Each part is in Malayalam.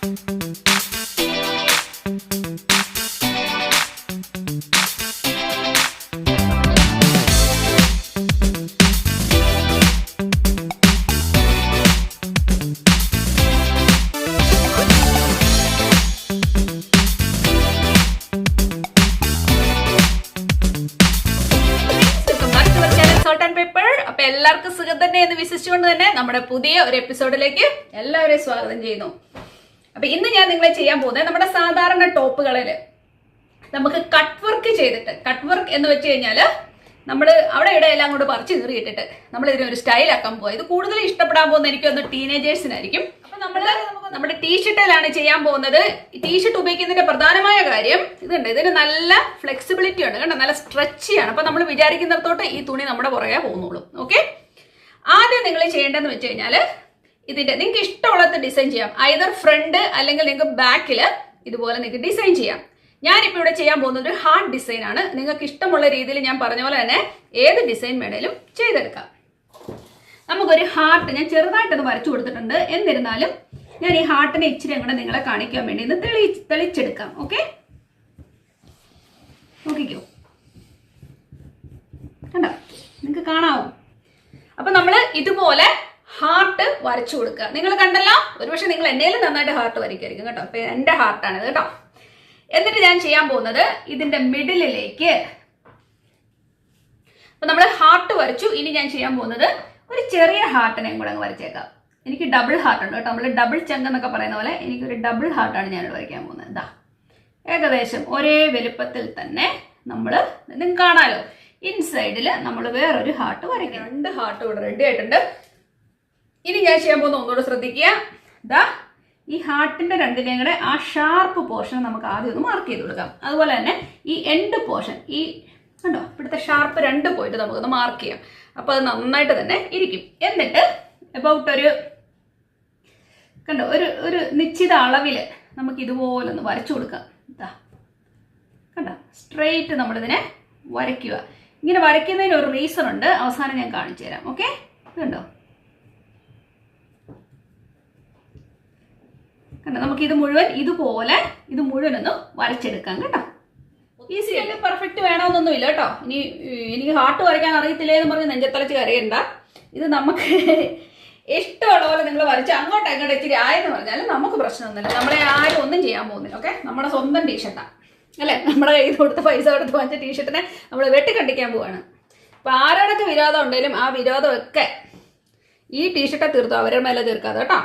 എല്ലാവർക്കും സുഖം തന്നെ എന്ന് വിശ്വസിച്ചുകൊണ്ട് തന്നെ നമ്മുടെ പുതിയ ഒരു എപ്പിസോഡിലേക്ക് എല്ലാവരെയും സ്വാഗതം ചെയ്യുന്നു. അപ്പൊ ഇന്ന് ഞാൻ നിങ്ങളെ ചെയ്യാൻ പോകുന്നത് നമ്മുടെ സാധാരണ ടോപ്പുകളിൽ നമുക്ക് കട്ട് വർക്ക് ചെയ്തിട്ട്, കട്ട് വർക്ക് എന്ന് വെച്ച് കഴിഞ്ഞാൽ നമ്മൾ അവിടെ ഇവിടെ എല്ലാം കൊണ്ട് പറിച്ച് കീറിയിട്ടിട്ട് നമ്മൾ ഇതിനൊരു സ്റ്റൈലാക്കാൻ പോവാം. ഇത് കൂടുതൽ ഇഷ്ടപ്പെടാൻ പോകുന്ന എനിക്കൊന്ന് ടീനേജേഴ്സിനായിരിക്കും. അപ്പൊ നമ്മുടെ ടീഷർട്ടിലാണ് ചെയ്യാൻ പോകുന്നത്. ഈ ടീഷർട്ട് ഉപയോഗിക്കുന്നതിന്റെ പ്രധാനമായ കാര്യം ഇതുണ്ട്, ഇതിന് നല്ല ഫ്ലെക്സിബിലിറ്റി ഉണ്ട്, കണ്ടോ, നല്ല സ്ട്രെച്ചിയാണ്. അപ്പൊ നമ്മൾ വിചാരിക്കുന്നിടത്തോട്ട് ഈ തുണി നമ്മുടെ പുറകെ പോകുന്നുള്ളൂ. ഓക്കെ, ആദ്യം നിങ്ങൾ ചെയ്യേണ്ടതെന്ന് വെച്ച് കഴിഞ്ഞാൽ ഇതിന്റെ നിങ്ങൾക്ക് ഇഷ്ടമുള്ളത് ഡിസൈൻ ചെയ്യാം. ഐദർ ഫ്രണ്ട് അല്ലെങ്കിൽ നിങ്ങൾക്ക് ബാക്കിൽ ഇതുപോലെ നിങ്ങൾക്ക് ഡിസൈൻ ചെയ്യാം. ഞാനിപ്പോൾ ഇവിടെ ചെയ്യാൻ പോകുന്നത് ഒരു ഹാർട്ട് ഡിസൈൻ ആണ്. നിങ്ങൾക്ക് ഇഷ്ടമുള്ള രീതിയിൽ ഞാൻ പറഞ്ഞ പോലെ തന്നെ ഏത് ഡിസൈൻ വേണേലും ചെയ്തെടുക്കാം. നമുക്കൊരു ഹാർട്ട് ഞാൻ ചെറുതായിട്ടൊന്ന് വരച്ചു കൊടുത്തിട്ടുണ്ട്. എന്നിരുന്നാലും ഞാൻ ഈ ഹാർട്ടിനെ ഇച്ചിരി അങ്ങോട്ട് നിങ്ങളെ കാണിക്കാൻ വേണ്ടി ഇന്ന് തെളിച്ചെടുക്കാം. ഓക്കെ, നോക്കിക്കോ, കണ്ടോ, നിങ്ങൾക്ക് കാണാവോ? അപ്പൊ നമ്മൾ ഇതുപോലെ ഹാർട്ട് വരച്ചു കൊടുക്കുക. നിങ്ങൾ കണ്ടല്ലോ, ഒരുപക്ഷെ നിങ്ങൾ എന്നേലും നന്നായിട്ട് ഹാർട്ട് വരയ്ക്കായിരിക്കും കേട്ടോ. അപ്പൊ എന്റെ ഹാർട്ടാണ് ഇത് കേട്ടോ. എന്നിട്ട് ഞാൻ ചെയ്യാൻ പോകുന്നത് ഇതിന്റെ മിഡിലിലേക്ക്, അപ്പൊ നമ്മൾ ഹാർട്ട് വരച്ചു. ഇനി ഞാൻ ചെയ്യാൻ പോകുന്നത് ഒരു ചെറിയ ഹാർട്ടിനെയും കൂടെ അങ്ങ് വരച്ചേക്കാം. എനിക്ക് ഡബിൾ ഹാർട്ട് ഉണ്ട് കേട്ടോ. നമ്മൾ ഡബിൾ ചങ്ക് എന്നൊക്കെ പറയുന്ന പോലെ എനിക്കൊരു ഡബിൾ ഹാർട്ടാണ് ഞാനിവിടെ വരയ്ക്കാൻ പോകുന്നത്. ഇതാ ഏകദേശം ഒരേ വലുപ്പത്തിൽ തന്നെ നമ്മൾ, നിങ്ങൾക്ക് കാണാലോ, ഇൻസൈഡിൽ നമ്മൾ വേറൊരു ഹാർട്ട് വരയ്ക്കാം. 2 ഹാർട്ട് ഇവിടെ റെഡി ആയിട്ടുണ്ട്. ഇനി ഞാൻ ചെയ്യാൻ പോകുന്ന ഒന്നുകൂടെ ശ്രദ്ധിക്കുക. ഇതാ ഈ ഹാർട്ടിന്റെ രണ്ടിനെയും കൂടെ ആ ഷാർപ്പ് പോർഷൻ നമുക്ക് ആദ്യം ഒന്ന് മാർക്ക് ചെയ്ത് കൊടുക്കാം. അതുപോലെ തന്നെ ഈ എൻഡ് പോർഷൻ, ഈ കണ്ടോ ഇവിടുത്തെ ഷാർപ്പ് 2 പോയിട്ട് നമുക്കൊന്ന് മാർക്ക് ചെയ്യാം. അപ്പൊ അത് നന്നായിട്ട് തന്നെ ഇരിക്കും. എന്നിട്ട് അബൌട്ട് ഒരു കണ്ടോ ഒരു നിശ്ചിത അളവിൽ നമുക്ക് ഇതുപോലെ ഒന്ന് വരച്ചു കൊടുക്കാം. ഇതാ കണ്ടോ, സ്ട്രെയിറ്റ് നമ്മളിതിനെ വരയ്ക്കുക. ഇങ്ങനെ വരയ്ക്കുന്നതിന് ഒരു റീസൺ ഉണ്ട്, അവസാനം ഞാൻ കാണിച്ചു തരാം. ഓക്കെ, ഇതുണ്ടോ, കണ്ടോ, നമുക്ക് ഇത് മുഴുവൻ ഇതുപോലെ ഇത് മുഴുവൻ ഒന്ന് വരച്ചെടുക്കാം കേട്ടോ. ഈസി ആയിട്ട് പെർഫെക്റ്റ് വേണമെന്നൊന്നും ഇല്ല കേട്ടോ. ഇനി എനിക്ക് ഹാർട്ട് വരയ്ക്കാൻ അറിയത്തില്ലേ എന്ന് പറഞ്ഞ് നെഞ്ചത്തലച്ച് കരയണ്ട. ഇത് നമുക്ക് ഇഷ്ടമുള്ള പോലെ നിങ്ങൾ വരച്ച് അങ്ങോട്ട് ഇച്ചിരി ആയെന്ന് പറഞ്ഞാലും നമുക്ക് പ്രശ്നമൊന്നുമില്ല. നമ്മളെ ആരും ഒന്നും ചെയ്യാൻ പോകുന്നില്ല. ഓക്കെ, നമ്മുടെ സ്വന്തം ടീഷർട്ടാണ് അല്ലേ, നമ്മുടെ കയ്യിൽ കൊടുത്ത് പൈസ കൊടുത്ത് വാങ്ങിച്ച ടീഷർട്ടിനെ നമ്മൾ വെട്ടിക്കണ്ടിക്കാൻ പോവാണ്. അപ്പൊ ആരോടൊക്കെ വിരോധം ഉണ്ടെങ്കിലും ആ വിരോധമൊക്കെ ഈ ടീഷർട്ടെ തീർത്തോ, അവരുടെ മേലെ തീർക്കാതെ കേട്ടോ.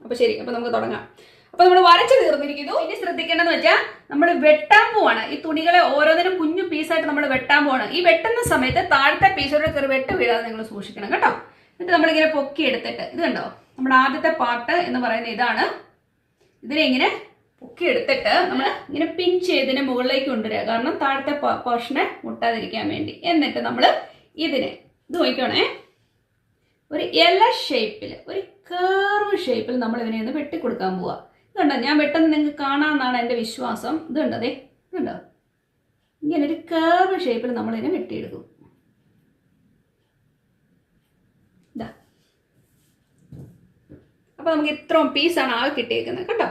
അപ്പൊ ശരി, അപ്പൊ നമുക്ക് തുടങ്ങാം. അപ്പൊ നമ്മൾ വരച്ച് തീർന്നിരിക്കുന്നു. ഇനി ശ്രദ്ധിക്കേണ്ടതെന്ന് വെച്ചാൽ നമ്മൾ വെട്ടാൻ പോവാണ്. ഈ തുണികളെ ഓരോന്നിനും കുഞ്ഞു പീസായിട്ട് നമ്മൾ വെട്ടാൻ പോവാണ്. ഈ വെട്ടുന്ന സമയത്ത് താഴത്തെ പീസോടെ കയറി വെട്ട് വീഴാതെ നിങ്ങൾ സൂക്ഷിക്കണം കേട്ടോ. എന്നിട്ട് നമ്മളിങ്ങനെ പൊക്കി എടുത്തിട്ട്, ഇത് കണ്ടോ, നമ്മുടെ ആദ്യത്തെ പാർട്ട് എന്ന് പറയുന്നത് ഇതാണ്. ഇതിനെ ഇങ്ങനെ പൊക്കി എടുത്തിട്ട് നമ്മൾ ഇങ്ങനെ പിൻ ചെയ്തിന് മുകളിലേക്ക് കൊണ്ടുവരിക, കാരണം താഴത്തെ പോർഷനെ മുട്ടാതിരിക്കാൻ വേണ്ടി. എന്നിട്ട് നമ്മൾ ഇതിനെ ഇത് നോക്കണേ, ഒരു ഇല ഷേപ്പിൽ, ഒരു കർവ് ഷേപ്പിൽ നമ്മൾ ഇതിനെ ഒന്ന് വെട്ടിക്കൊടുക്കാൻ പോവാ. ഇതുണ്ടോ, ഞാൻ വെട്ടുന്നത് നിങ്ങൾക്ക് കാണാമെന്നാണ് എൻ്റെ വിശ്വാസം. ഇതുണ്ടോ, അതെ ഇതുണ്ടോ, ഇങ്ങനെ ഒരു കർവ് ഷേപ്പിൽ നമ്മളിതിനെ വെട്ടിയെടുക്കും. ഇതാ, അപ്പൊ നമുക്ക് ഇത്രയും പീസാണ് ആകെ കിട്ടിയേക്കുന്നത് കേട്ടോ.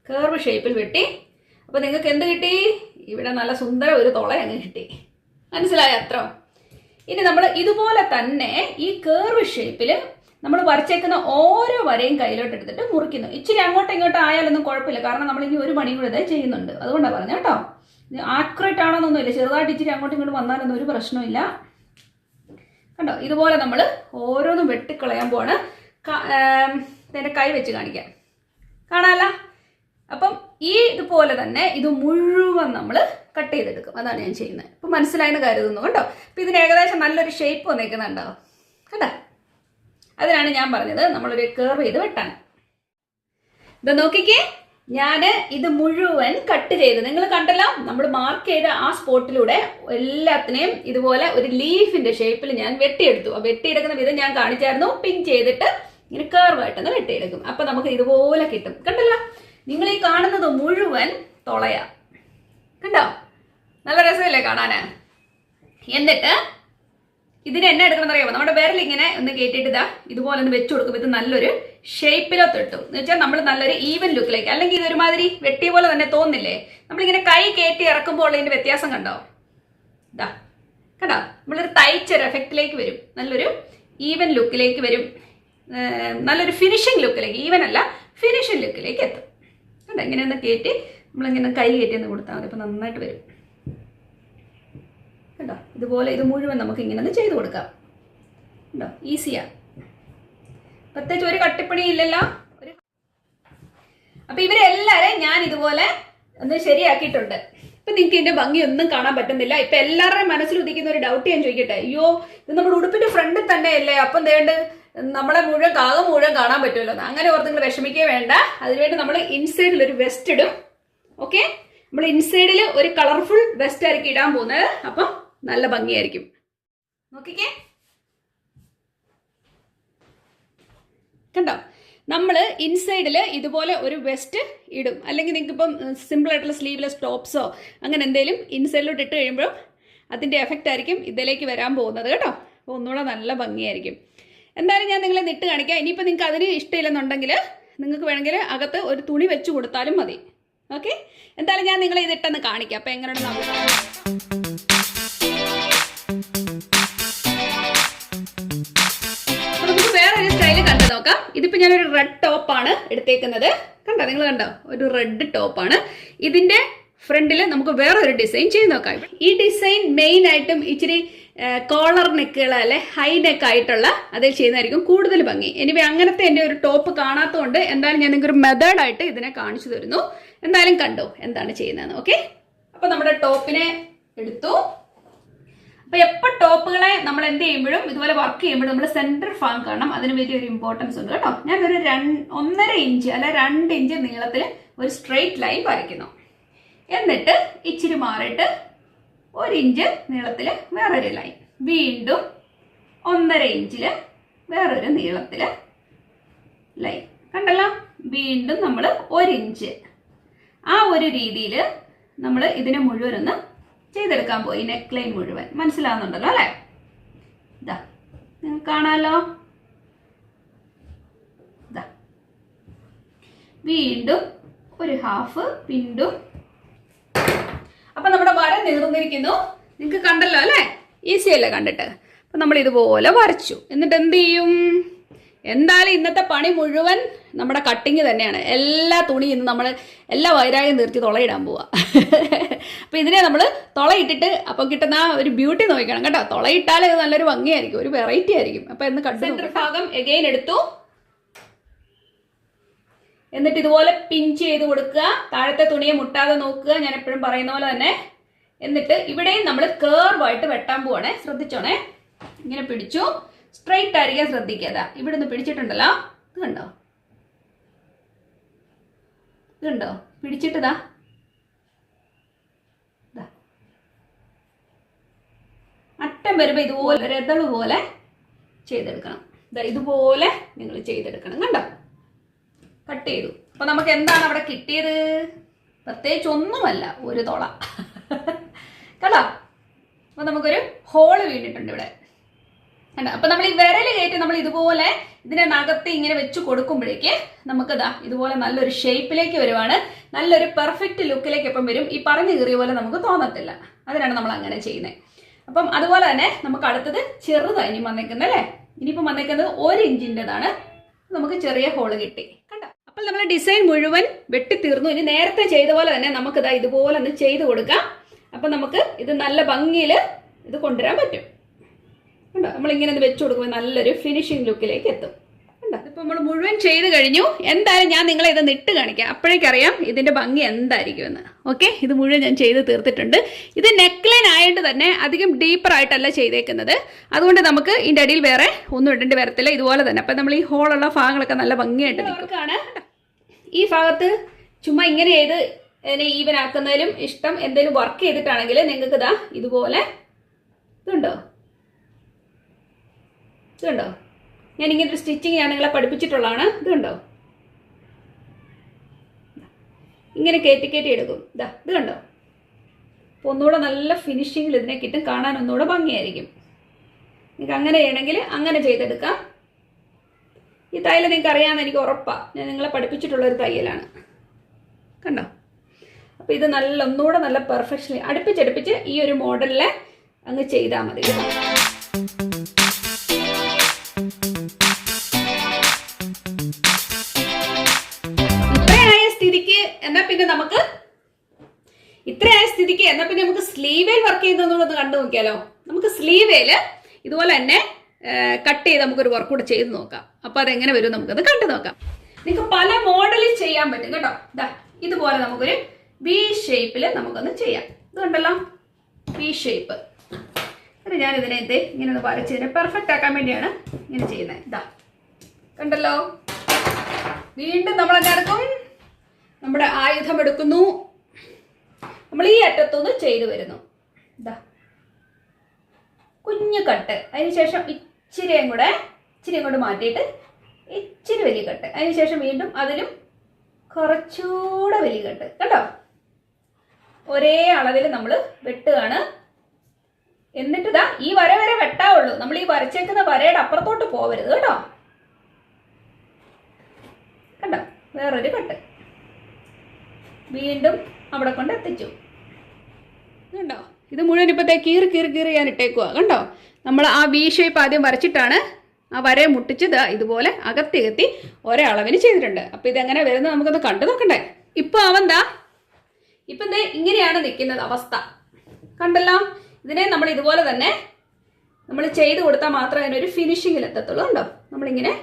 കർവ് ഷേപ്പിൽ വെട്ടി. അപ്പൊ നിങ്ങൾക്ക് എന്ത് കിട്ടി? ഇവിടെ നല്ല സുന്ദര ഒരു തുള അങ്ങ് കിട്ടി. മനസ്സിലായോ? അത്ര. ഇനി നമ്മൾ ഇതുപോലെ തന്നെ ഈ കർവ് ഷേപ്പിൽ നമ്മൾ വരച്ചേക്കുന്ന ഓരോ വരയും കയ്യിലോട്ട് എടുത്തിട്ട് മുറിക്കുന്നു. ഇച്ചിരി അങ്ങോട്ടും ഇങ്ങോട്ടും ആയാലൊന്നും കുഴപ്പമില്ല, കാരണം നമ്മൾ ഇനി ഒരു പണി കൂടെ ഇതേ ചെയ്യുന്നുണ്ട്. അതുകൊണ്ടാണ് പറഞ്ഞത് കേട്ടോ. ഇത് ആക്യുറേറ്റ് ആണോന്നൊന്നുമില്ല, ചെറുതായിട്ട് ഇച്ചിരി അങ്ങോട്ടും ഇങ്ങോട്ടും വന്നാലൊന്നും ഒരു പ്രശ്നമില്ല. കണ്ടോ, ഇതുപോലെ നമ്മൾ ഓരോന്നും വെട്ടിക്കളയാൻ പോവാണ്. എൻ്റെ കൈ വെച്ച് കാണിക്കാം, കാണാമല്ല. അപ്പം ഈ ഇതുപോലെ തന്നെ ഇത് മുഴുവൻ നമ്മൾ കട്ട് ചെയ്തെടുക്കും. അതാണ് ഞാൻ ചെയ്യുന്നത്. ഇപ്പം മനസ്സിലായെന്ന് കരുതുന്നു കേട്ടോ. അപ്പം ഇതിന് ഏകദേശം നല്ലൊരു ഷേപ്പ് വന്നേക്കുന്നുണ്ടോ കേട്ടോ. അതിനാണ് ഞാൻ പറഞ്ഞത് നമ്മളൊരു കർവ് ചെയ്ത് വെട്ടാൻ. ഇത് നോക്കിക്കേ, ഞാൻ ഇത് മുഴുവൻ കട്ട് ചെയ്ത്, നിങ്ങൾ കണ്ടല്ലോ, നമ്മൾ മാർക്ക് ചെയ്ത ആ സ്പോട്ടിലൂടെ എല്ലാത്തിനെയും ഇതുപോലെ ഒരു ലീഫിന്റെ ഷേപ്പിൽ ഞാൻ വെട്ടിയെടുത്തു. ആ വെട്ടിയെടുക്കുന്ന വിധം ഞാൻ കാണിച്ചായിരുന്നു. പിൻ ചെയ്തിട്ട് ഇങ്ങനെ കർവായിട്ടൊന്ന് വെട്ടിയെടുക്കും. അപ്പൊ നമുക്ക് ഇതുപോലെ കിട്ടും. കണ്ടല്ലോ, നിങ്ങൾ ഈ കാണുന്നത് മുഴുവൻ തുളയാ, കണ്ടോ, നല്ല രസമല്ലേ കാണാന്. എന്നിട്ട് ഇതിന് എന്നെ എടുക്കണം അറിയാമോ, നമ്മുടെ വിരൽ ഇങ്ങനെ ഒന്ന് കയറ്റിയിട്ട് ഇതാ ഇതുപോലെ ഒന്ന് വെച്ച് കൊടുക്കും. ഇത് നല്ലൊരു ഷേപ്പിലോട്ട് ഇട്ടു എന്ന് വെച്ചാൽ നമ്മൾ നല്ലൊരു ഈവൻ ലുക്കിലേക്ക്. അല്ലെങ്കിൽ ഇതൊരുമാതിരി വെട്ടിയ പോലെ തന്നെ തോന്നില്ലേ? നമ്മളിങ്ങനെ കൈ കയറ്റി ഇറക്കുമ്പോൾ ഇതിന്റെ വ്യത്യാസം കണ്ടോ? ഇതാ കണ്ടോ, നമ്മളൊരു തയ്ച്ചൊരു എഫക്റ്റിലേക്ക് വരും, നല്ലൊരു ഈവൻ ലുക്കിലേക്ക് വരും, നല്ലൊരു ഫിനിഷിങ് ലുക്കിലേക്ക്, ഈവൻ അല്ല ഫിനിഷിങ് ലുക്കിലേക്ക് എത്തും. കണ്ടോ, ഇങ്ങനെ ഒന്ന് കയറ്റി നമ്മളിങ്ങനെ കൈ കയറ്റി ഒന്ന് കൊടുത്താൽ മതി. അപ്പോൾ നന്നായിട്ട് വരും കേട്ടോ. ഇതുപോലെ ഇത് മുഴുവൻ നമുക്ക് ഇങ്ങനെ ഒന്ന് ചെയ്ത് കൊടുക്കാം കേട്ടോ. ഈസിയാണ്, പ്രത്യേകിച്ച് ഒരു കട്ടിപ്പണി ഇല്ലല്ലോ. അപ്പൊ ഇവരെല്ലാവരെയും ഞാൻ ഇതുപോലെ ഒന്ന് ശരിയാക്കിയിട്ടുണ്ട്. ഇപ്പൊ നിങ്ങൾക്ക് ഇതിന്റെ ഭംഗി ഒന്നും കാണാൻ പറ്റുന്നില്ല. ഇപ്പൊ എല്ലാവരുടെയും മനസ്സിൽ ഉദിക്കുന്ന ഒരു ഡൗട്ട് ഞാൻ ചോദിക്കട്ടെ, അയ്യോ ഇത് നമ്മുടെ ഉടുപ്പിന്റെ ഫ്രണ്ടിൽ തന്നെ അല്ലേ, അപ്പം ദേണ്ട് നമ്മളെ മുഴുവൻ കാകം മുഴുവൻ കാണാൻ പറ്റുമല്ലോ. അങ്ങനെ ഓർത്ത് നിങ്ങൾ വിഷമിക്കേ വേണ്ട. അതിനുവേണ്ടി നമ്മൾ ഇൻസൈഡിൽ ഒരു വെസ്റ്റ് ഇടും. ഓക്കെ, നമ്മൾ ഇൻസൈഡിൽ ഒരു കളർഫുൾ വെസ്റ്റ് ആയിരിക്കും ഇടാൻ പോകുന്നത്. അപ്പം നല്ല ഭംഗിയായിരിക്കും. നോക്കിക്കേ കണ്ടോ, നമ്മൾ ഇൻസൈഡിൽ ഇതുപോലെ ഒരു വെസ്റ്റ് ഇടും. അല്ലെങ്കിൽ നിങ്ങൾക്ക് ഇപ്പം സിമ്പിൾ ആയിട്ടുള്ള സ്ലീവ്ലെസ് ടോപ്സോ അങ്ങനെ എന്തെങ്കിലും ഇൻസൈഡിലോട്ട് ഇട്ട് കഴിയുമ്പോഴും അതിൻ്റെ എഫക്റ്റ് ആയിരിക്കും ഇതിലേക്ക് വരാൻ പോകുന്നത് കേട്ടോ. അപ്പോൾ ഒന്നുകൂടെ നല്ല ഭംഗിയായിരിക്കും. എന്തായാലും ഞാൻ നിങ്ങളെ നിട്ട് കാണിക്കാം. ഇനിയിപ്പോൾ നിങ്ങൾക്ക് അതിന് ഇഷ്ടമില്ലെന്നുണ്ടെങ്കിൽ നിങ്ങൾക്ക് വേണമെങ്കിൽ അകത്ത് ഒരു തുണി വെച്ച് കൊടുത്താലും മതി. ഓക്കെ, എന്തായാലും ഞാൻ നിങ്ങളെ ഇതിട്ടെന്ന് കാണിക്കാം. അപ്പോൾ എങ്ങനെയാണ് നമുക്ക് വേറൊരു സ്റ്റൈല് കണ്ടു നോക്കാം. ഇതിപ്പോൾ ഞാനൊരു റെഡ് ടോപ്പാണ് എടുത്തേക്കുന്നത്. കണ്ടോ, നിങ്ങൾ കണ്ടോ, ഒരു റെഡ് ടോപ്പാണ്. ഇതിൻ്റെ ഫ്രണ്ടിൽ നമുക്ക് വേറൊരു ഡിസൈൻ ചെയ്ത് നോക്കാം. ഈ ഡിസൈൻ മെയിൻ ആയിട്ടും ഇച്ചിരി കോളർ നെക്കുകൾ അല്ലെ ഹൈ നെക്ക് ആയിട്ടുള്ള അതിൽ ചെയ്യുന്നതായിരിക്കും കൂടുതൽ ഭംഗി. എനിവേ അങ്ങനത്തെ എൻ്റെ ഒരു ടോപ്പ് കാണാത്തതുകൊണ്ട് എന്തായാലും ഞാൻ നിങ്ങൾക്ക് ഒരു മെത്തേഡായിട്ട് ഇതിനെ കാണിച്ചു തരുന്നു. എന്തായാലും കണ്ടോ എന്താണ് ചെയ്യുന്നതെന്ന്. ഓക്കെ, അപ്പൊ നമ്മുടെ ടോപ്പിനെ എടുത്തു. അപ്പൊ എപ്പോൾ ടോപ്പുകളെ നമ്മൾ എന്ത് ചെയ്യുമ്പോഴും ഇതുപോലെ വർക്ക് ചെയ്യുമ്പോഴും നമ്മൾ സെന്റർ ഭാഗം കാണണം. അതിന് വലിയൊരു ഇമ്പോർട്ടൻസ് ഉണ്ട് കേട്ടോ. ഞാനൊരു 1.5 ഇഞ്ച് അല്ലെ 2 ഇഞ്ച് നീളത്തിൽ ഒരു സ്ട്രെയിറ്റ് ലൈൻ വരയ്ക്കുന്നു. എന്നിട്ട് ഇച്ചിരി മാറിയിട്ട് 1 ഇഞ്ച് നീളത്തിൽ വേറൊരു ലൈൻ, വീണ്ടും 1.5 ഇഞ്ചിൽ വേറൊരു നീളത്തിൽ ലൈൻ കണ്ടല്ലോ. വീണ്ടും നമ്മൾ 1 ഇഞ്ച്. ആ ഒരു രീതിയിൽ നമ്മൾ ഇതിനെ മുഴുവനൊന്ന് ചെയ്തെടുക്കാൻ പോയി. നെക്ക് ലൈൻ മുഴുവൻ മനസ്സിലാവുന്നുണ്ടല്ലോ അല്ലേ? ഇതാ നിങ്ങൾക്ക് കാണാമല്ലോ. ഇതാ വീണ്ടും ഒരു ഹാഫ്, വീണ്ടും. അപ്പൊ നമ്മുടെ വര നീർന്നിരിക്കുന്നു. നിങ്ങൾക്ക് കണ്ടല്ലോ അല്ലേ? ഈസി അല്ലേ കണ്ടിട്ട്? അപ്പൊ നമ്മൾ ഇതുപോലെ വരച്ചു. എന്നിട്ട് എന്ത് ചെയ്യും? എന്തായാലും ഇന്നത്തെ പണി മുഴുവൻ നമ്മുടെ കട്ടിങ് തന്നെയാണ്. എല്ലാ തുണി ഇന്ന് നമ്മൾ എല്ലാ വൈരാഗ്യം നിർത്തി തുളയിടാൻ പോവാ. അപ്പൊ ഇതിനെ നമ്മൾ തുളയിട്ടിട്ട് അപ്പൊ കിട്ടുന്ന ഒരു ബ്യൂട്ടി നോക്കണം കേട്ടോ. തുളയിട്ടാൽ ഇത് നല്ലൊരു ഭംഗിയായിരിക്കും, ഒരു വെറൈറ്റി ആയിരിക്കും. അപ്പൊ എന്ന് സെന്റർ ഭാഗം എഗെയിൻ എടുത്തു. എന്നിട്ട് ഇതുപോലെ പിഞ്ച് ചെയ്ത് കൊടുക്കുക. താഴത്തെ തുണിയെ മുട്ടാതെ നോക്കുക, ഞാൻ എപ്പോഴും പറയുന്ന പോലെ തന്നെ. എന്നിട്ട് ഇവിടെയും നമ്മൾ കേർവായിട്ട് വെട്ടാൻ പോവാണേ. ശ്രദ്ധിച്ചോണേ, ഇങ്ങനെ പിടിച്ചു. സ്ട്രെയിറ്റ് ആയിരിക്കാൻ ശ്രദ്ധിക്കാതെ. ഇവിടെ നിന്ന് പിടിച്ചിട്ടുണ്ടല്ലോ, ഇത് കണ്ടോ, ഇത് കണ്ടോ, പിടിച്ചിട്ടതാ അറ്റം വരുമ്പോ ഇതുപോലെ ഒരു എതള് പോലെ ചെയ്തെടുക്കണം. ഇതുപോലെ നിങ്ങൾ ചെയ്തെടുക്കണം. കണ്ടോ, കട്ട് ചെയ്തു. അപ്പൊ നമുക്ക് എന്താണ് അവിടെ കിട്ടിയത്? പ്രത്യേകിച്ച് ഒന്നുമല്ല, ഒരു തുള. കണ്ടോ? അപ്പൊ നമുക്കൊരു ഹോള് വീണിട്ടുണ്ട് ഇവിടെ. കണ്ടോ? അപ്പൊ നമ്മൾ ഈ വിരല് കയറ്റി നമ്മൾ ഇതുപോലെ ഇതിനെ നകത്ത് ഇങ്ങനെ വെച്ച് കൊടുക്കുമ്പോഴേക്ക് നമുക്കിതാ ഇതുപോലെ നല്ലൊരു ഷേപ്പിലേക്ക് വരുവാണ്. നല്ലൊരു പെർഫെക്റ്റ് ലുക്കിലേക്ക് എപ്പം വരും. ഈ പറഞ്ഞു കീറിയ പോലെ നമുക്ക് തോന്നത്തില്ല. അതിനാണ് നമ്മൾ അങ്ങനെ ചെയ്യുന്നത്. അപ്പം അതുപോലെ തന്നെ നമുക്ക് അടുത്തത് ചെറുതായി ഇനി വന്നേക്കുന്നത് അല്ലേ? ഇനിയിപ്പം വന്നേക്കുന്നത് 1 ഇഞ്ചിൻ്റെതാണ്. നമുക്ക് ചെറിയ ഹോള് കിട്ടി. കണ്ടോ? അപ്പോൾ നമ്മൾ ഡിസൈൻ മുഴുവൻ വെട്ടി തീർന്നു. ഇനി നേരത്തെ ചെയ്ത പോലെ തന്നെ നമുക്കിതാ ഇതുപോലെ ഒന്ന് ചെയ്ത് കൊടുക്കാം. അപ്പം നമുക്ക് ഇത് നല്ല ഭംഗിയിൽ ഇത് കൊണ്ടുവരാൻ പറ്റും. കണ്ടോ? നമ്മളിങ്ങനെ ഒന്ന് വെച്ച് കൊടുക്കുമ്പോൾ നല്ലൊരു ഫിനിഷിംഗ് ലുക്കിലേക്ക് എത്തും. കണ്ടോ? ഇപ്പം നമ്മൾ മുഴുവൻ ചെയ്ത് കഴിഞ്ഞു. എന്തായാലും ഞാൻ നിങ്ങളെ ഇത് ഇട്ട് കാണിക്കാം. അപ്പോഴേക്കറിയാം ഇതിൻ്റെ ഭംഗി എന്തായിരിക്കുമെന്ന്. ഓക്കെ, ഇത് മുഴുവൻ ഞാൻ ചെയ്ത് തീർത്തിട്ടുണ്ട്. ഇത് നെക്ക് ലൈൻ ആയതുകൊണ്ട് തന്നെ അധികം ഡീപ്പറായിട്ടല്ല ചെയ്തേക്കുന്നത്. അതുകൊണ്ട് നമുക്ക് ഇതിൻ്റെ അടിയിൽ വേറെ ഒന്നും ഇടേണ്ടി വരത്തില്ല. ഇതുപോലെ തന്നെ. അപ്പം നമ്മൾ ഈ ഹോളുള്ള ഭാഗങ്ങളൊക്കെ നല്ല ഭംഗിയായിട്ട് നിൽക്കുകയാണ്. ഈ ഭാഗത്ത് ചുമ്മാ ഇങ്ങനെ ചെയ്ത് ഇതിനെ ഈവൻ ആക്കുന്നതിലും ഇഷ്ടം എന്തെങ്കിലും വർക്ക് ചെയ്തിട്ടാണെങ്കിൽ നിങ്ങൾക്ക് ഇതാ ഇതുപോലെ ഇതുണ്ടോ, ഇതുണ്ടോ, ഞാൻ ഇങ്ങനെ ഒരു സ്റ്റിച്ചിങ് ഞാൻ നിങ്ങളെ പഠിപ്പിച്ചിട്ടുള്ളതാണ്. ഇതുണ്ടോ, ഇങ്ങനെ കയറ്റി കയറ്റി എടുക്കും. ഇതാ ഇത് കണ്ടോ? അപ്പോൾ ഒന്നുകൂടെ നല്ല ഫിനിഷിങ്ങിൽ ഇതിനെ കിട്ടും. കാണാൻ ഒന്നുകൂടെ ഭംഗിയായിരിക്കും. നിങ്ങൾക്ക് അങ്ങനെ ചെയ്യണമെങ്കിൽ അങ്ങനെ ചെയ്തെടുക്കാം. ഈ തയ്യൽ നിങ്ങൾക്ക് അറിയാമെന്ന് എനിക്ക് ഉറപ്പാണ്. ഞാൻ നിങ്ങളെ പഠിപ്പിച്ചിട്ടുള്ളൊരു തയ്യലാണ്. കണ്ടോ? അപ്പോൾ ഇത് ഒന്നുകൂടെ നല്ല പെർഫെക്ഷൻലി അടുപ്പിച്ചടുപ്പിച്ച് ഈ ഒരു മോഡലിൽ അങ്ങ് ചെയ്താൽ മതി. ഇത്രയായ സ്ഥിതിക്ക് എന്നാൽ പിന്നെ നമുക്ക് സ്ലീവേൽ വർക്ക് ചെയ്യുന്നതെന്നുള്ളത് കണ്ടു നോക്കിയാലോ. നമുക്ക് സ്ലീവേൽ ഇതുപോലെ തന്നെ കട്ട് ചെയ്ത് നമുക്കൊരു വർക്ക് കൂടെ ചെയ്ത് നോക്കാം. അപ്പോൾ അതെങ്ങനെ വരും നമുക്കത് കണ്ടു നോക്കാം. നിങ്ങൾക്ക് പല മോഡലിൽ ചെയ്യാൻ പറ്റും കേട്ടോ. ഇതുപോലെ നമുക്കൊരു വി ഷേപ്പിൽ നമുക്കൊന്ന് ചെയ്യാം. ഇത് കണ്ടല്ലോ, വി ഷേപ്പ്. എന്നിട്ട് ഞാനിതിനെ ഇങ്ങനെ ഒന്ന് വരച്ചതിനെ പെർഫെക്റ്റ് ആക്കാൻ വേണ്ടിയാണ് ഇങ്ങനെ ചെയ്യുന്നത്. കണ്ടല്ലോ. വീണ്ടും നമ്മൾ എന്താ എടുക്കും, നമ്മുടെ ആയുധം എടുക്കുന്നു. നമ്മൾ ഈ അറ്റത്തുനിന്ന് ചെയ്തു വരുന്നു. കുഞ്ഞു കട്ട്, അതിനുശേഷം ഇച്ചിരിയും കൂടെ മാറ്റിയിട്ട് ഇച്ചിരി വലിയ കട്ട്, അതിനുശേഷം വീണ്ടും അതിലും കുറച്ചുകൂടെ വലിയ കട്ട്. കേട്ടോ? ഒരേ അളവിൽ നമ്മൾ വെട്ടുകയാണ്. എന്നിട്ട് ഈ വര വരെ വെട്ടാവുള്ളൂ. നമ്മൾ ഈ വരച്ചേക്കുന്ന വരയുടെ അപ്പുറത്തോട്ട് പോവരുത് കേട്ടോ. കണ്ടോ? വേറൊരു കട്ട് വീണ്ടും അവിടെ കൊണ്ട് എത്തിച്ചു. കണ്ടോ? ഇത് മുഴുവൻ ഇപ്പോഴത്തെ കീറി ഞാൻ ഇട്ടേക്കുക. കണ്ടോ? നമ്മൾ ആ വി ഷേപ്പ് ആദ്യം വരച്ചിട്ടാണ് ആ വരയെ മുട്ടിച്ച് ഇതുപോലെ അകത്തി ഒരളവിന് ചെയ്തിട്ടുണ്ട്. അപ്പോൾ ഇതെങ്ങനെ വരുന്നത് നമുക്കൊന്ന് കണ്ടു നോക്കണ്ടേ. ഇപ്പം ഇപ്പം ഇങ്ങനെയാണ് നിൽക്കുന്നത് അവസ്ഥ. കണ്ടല്ലോ? ഇതിനെ നമ്മൾ ഇതുപോലെ തന്നെ നമ്മൾ ചെയ്ത് കൊടുത്താൽ മാത്രമേ അതിനൊരു ഫിനിഷിങ്ങിൽ എത്തത്തുള്ളൂ. ഉണ്ടോ? നമ്മളിങ്ങനെ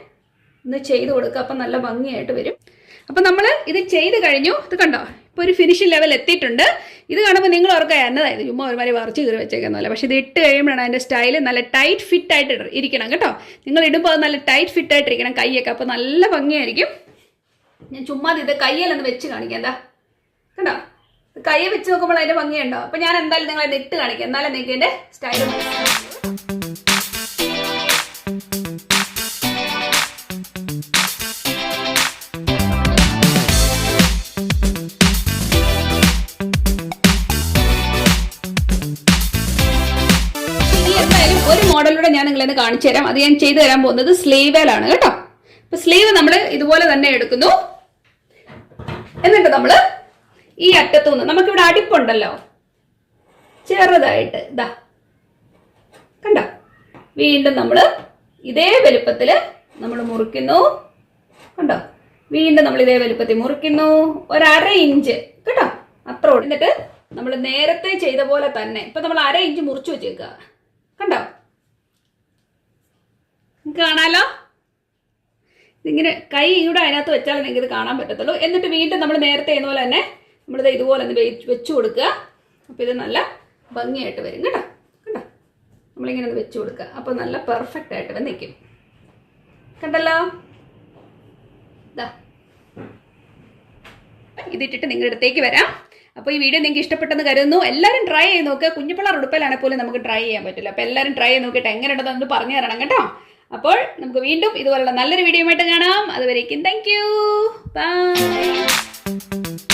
ഒന്ന് ചെയ്ത് കൊടുക്കുക. അപ്പം നല്ല ഭംഗിയായിട്ട് വരും. അപ്പം നമ്മൾ ഇത് ചെയ്ത് കഴിഞ്ഞു. ഇത് കണ്ടോ? ഇപ്പോൾ ഒരു ഫിനിഷിംഗ് ലെവൽ എത്തിയിട്ടുണ്ട്. ഇത് കാണുമ്പോൾ നിങ്ങൾ ഓർക്കുക എന്നതായത് ചുമ്മാ ഒരുമാതിരി വരച്ച് കീറി വെച്ചേക്കുന്നതല്ല. പക്ഷേ ഇത് ഇട്ട് കഴിയുമ്പോഴാണ് അതിൻ്റെ സ്റ്റൈൽ നല്ല ടൈറ്റ് ഫിറ്റ് ആയിട്ട് ഇരിക്കണം കേട്ടോ. നിങ്ങൾ ഇടുമ്പോൾ അത് നല്ല ടൈറ്റ് ഫിറ്റ് ആയിട്ടിരിക്കണം കൈയൊക്കെ. അപ്പോൾ നല്ല ഭംഗിയായിരിക്കും. ഞാൻ ചുമ്മാ ഇത് കയ്യിലൊന്ന് വെച്ച് കാണിക്കാം. കണ്ടോ? കയ്യെ വെച്ച് നോക്കുമ്പോൾ അതിൻ്റെ ഭംഗിയുണ്ടോ? അപ്പോൾ ഞാൻ എന്തായാലും നിങ്ങളത് ഇട്ട് കാണിക്കാം. എന്നാലും നിങ്ങൾക്ക് ഇതിൻ്റെ സ്റ്റൈൽ ഒരു മോഡലിലൂടെ ഞാൻ നിങ്ങളെന്ന് കാണിച്ചു തരാം. അത് ഞാൻ ചെയ്തു തരാൻ പോകുന്നത് സ്ലീവേലാണ് കേട്ടോ. അപ്പൊ സ്ലീവ് നമ്മൾ ഇതുപോലെ തന്നെ എടുക്കുന്നു. എന്നിട്ട് നമ്മൾ ഈ അറ്റത്തുനിന്ന് നമുക്കിവിടെ അടിപ്പുണ്ടല്ലോ ചെറുതായിട്ട് കണ്ടോ? വീണ്ടും നമ്മൾ ഇതേ വലുപ്പത്തിൽ നമ്മൾ മുറിക്കുന്നു. കണ്ടോ? വീണ്ടും നമ്മൾ ഇതേ വലുപ്പത്തിൽ മുറിക്കുന്നു. 1/2 ഇഞ്ച് കേട്ടോ, അത്ര. എന്നിട്ട് നമ്മൾ നേരത്തെ ചെയ്ത പോലെ തന്നെ ഇപ്പൊ നമ്മൾ 1/2 ഇഞ്ച് മുറിച്ചു വെച്ചേക്കുക. കണ്ടോ? കാണാലോ? ഇതിങ്ങനെ കൈ ഇവിടെ അതിനകത്ത് വെച്ചാൽ നിങ്ങൾക്ക് ഇത് കാണാൻ പറ്റത്തുള്ളൂ. എന്നിട്ട് വീണ്ടും നമ്മൾ നേരത്തെ ചെയ്യുന്ന പോലെ തന്നെ നമ്മളിത് ഇതുപോലെ ഒന്ന് വെച്ച് കൊടുക്കുക. അപ്പോൾ ഇത് നല്ല ഭംഗിയായിട്ട് വരും കേട്ടോ. കണ്ടോ? നമ്മളിങ്ങനെ ഒന്ന് വെച്ച് കൊടുക്കുക. അപ്പോൾ നല്ല പെർഫെക്റ്റ് ആയിട്ട് വന്ന് നിൽക്കും. കണ്ടല്ലോ? ഇതിട്ടിട്ട് നിങ്ങളുടെ അടുത്തേക്ക് വരാം. അപ്പോൾ ഈ വീഡിയോ നിങ്ങൾക്ക് ഇഷ്ടപ്പെട്ടെന്ന് കരുതുന്നു. എല്ലാവരും ട്രൈ ചെയ്ത് നോക്കുക. കുഞ്ഞുപിള്ളേർ ഉടുപ്പിലാണെങ്കിൽ പോലും നമുക്ക് ട്രൈ ചെയ്യാൻ പറ്റില്ല. അപ്പോൾ എല്ലാവരും ട്രൈ ചെയ്ത് നോക്കിയിട്ട് എങ്ങനെയുണ്ടെന്ന് നമുക്ക് പറഞ്ഞു തരണം കേട്ടോ. അപ്പോൾ നമുക്ക് വീണ്ടും ഇതുപോലുള്ള നല്ലൊരു വീഡിയോ ആയിട്ട് കാണാം. അതുവരേക്കും താങ്ക് യു. ബൈ.